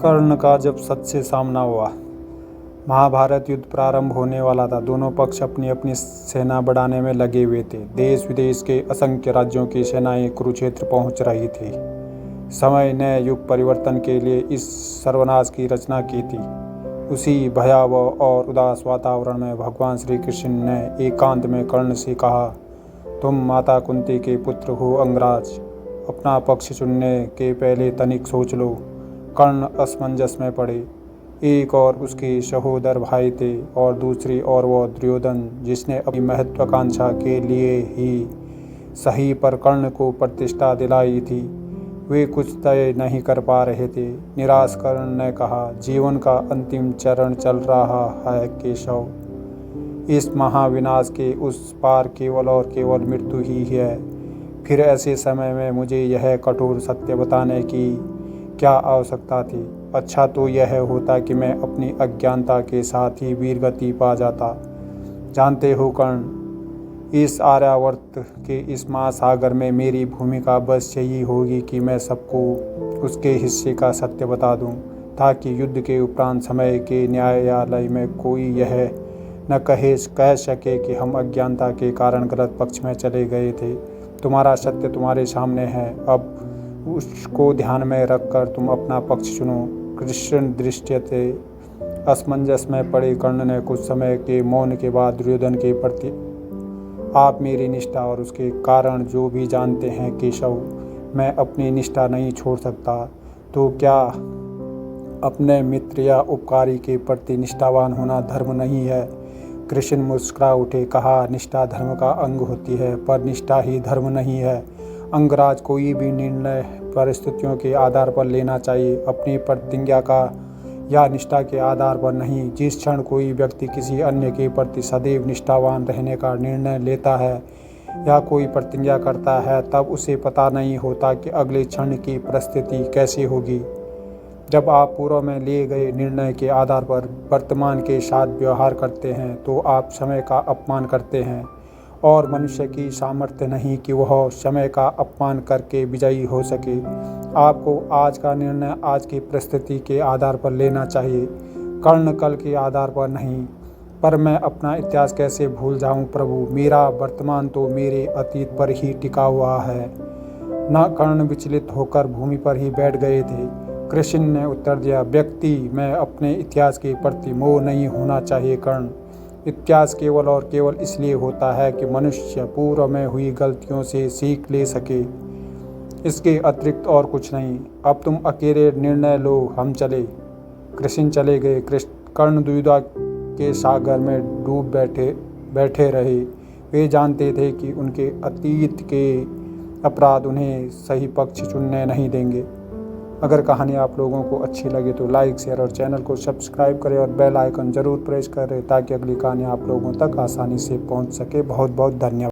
कर्ण का जब सच से सामना हुआ। महाभारत युद्ध प्रारंभ होने वाला था। दोनों पक्ष अपनी अपनी सेना बढ़ाने में लगे हुए थे। देश विदेश के असंख्य राज्यों की सेनाएं कुरुक्षेत्र पहुंच रही थी। समय ने युग परिवर्तन के लिए इस सर्वनाश की रचना की थी। उसी भयावह और उदास वातावरण में भगवान श्री कृष्ण ने एकांत में कर्ण से कहा, तुम माता कुंती के पुत्र हो अंगराज, अपना पक्ष चुनने के पहले तनिक सोच लो। कर्ण असमंजस में पड़े। एक और उसके सहोदर भाई थे और दूसरी ओर वो दुर्योधन, जिसने अपनी महत्वाकांक्षा के लिए ही सही पर कर्ण को प्रतिष्ठा दिलाई थी। वे कुछ तय नहीं कर पा रहे थे। निराश कर्ण ने कहा, जीवन का अंतिम चरण चल रहा है केशव। इस महाविनाश के उस पार केवल और केवल मृत्यु ही है। फिर ऐसे समय में मुझे यह कठोर सत्य बताने की क्या आवश्यकता थी। अच्छा तो यह होता कि मैं अपनी अज्ञानता के साथ ही वीरगति पा जाता। जानते हो कर्ण, इस आर्यावर्त के इस महासागर में मेरी भूमिका बस यही होगी कि मैं सबको उसके हिस्से का सत्य बता दूं, ताकि युद्ध के उपरांत समय के न्यायालय में कोई यह न कह सके कि हम अज्ञानता के कारण गलत पक्ष में चले गए थे। तुम्हारा सत्य तुम्हारे सामने है, अब उसको ध्यान में रखकर तुम अपना पक्ष चुनो। कृष्ण दृष्टि थे। असमंजस में पड़े कर्ण ने कुछ समय के मौन के बाद दुर्योधन के प्रति, आप मेरी निष्ठा और उसके कारण जो भी जानते हैं केशव, मैं अपनी निष्ठा नहीं छोड़ सकता। तो क्या अपने मित्र या उपकारी के प्रति निष्ठावान होना धर्म नहीं है? कृष्ण मुस्कुरा उठे, कहा, निष्ठा धर्म का अंग होती है, पर निष्ठा ही धर्म नहीं है। अंगराज, कोई भी निर्णय परिस्थितियों के आधार पर लेना चाहिए, अपनी प्रतिज्ञा का या निष्ठा के आधार पर नहीं। जिस क्षण कोई व्यक्ति किसी अन्य के प्रति सदैव निष्ठावान रहने का निर्णय लेता है या कोई प्रतिज्ञा करता है, तब उसे पता नहीं होता कि अगले क्षण की परिस्थिति कैसी होगी। जब आप पूर्व में लिए गए निर्णय के आधार पर वर्तमान के साथ व्यवहार करते हैं तो आप समय का अपमान करते हैं, और मनुष्य की सामर्थ्य नहीं कि वह समय का अपमान करके विजयी हो सके। आपको आज का निर्णय आज की परिस्थिति के आधार पर लेना चाहिए, कर्ण कल के आधार पर नहीं। पर मैं अपना इतिहास कैसे भूल जाऊं प्रभु? मेरा वर्तमान तो मेरे अतीत पर ही टिका हुआ है। न कर्ण विचलित होकर भूमि पर ही बैठ गए थे। कृष्ण ने उत्तर दिया, व्यक्ति में अपने इतिहास के प्रति मोह नहीं होना चाहिए कर्ण। इतिहास केवल और केवल इसलिए होता है कि मनुष्य पूर्व में हुई गलतियों से सीख ले सके, इसके अतिरिक्त और कुछ नहीं। अब तुम अकेले निर्णय लो, हम चले। कृष्ण चले गए। कर्ण दुविधा के सागर में डूब बैठे रहे। वे जानते थे कि उनके अतीत के अपराध उन्हें सही पक्ष चुनने नहीं देंगे। अगर कहानी आप लोगों को अच्छी लगे तो लाइक, शेयर और चैनल को सब्सक्राइब करें और बेल आइकन जरूर प्रेस करें, ताकि अगली कहानी आप लोगों तक आसानी से पहुंच सके। बहुत बहुत धन्यवाद।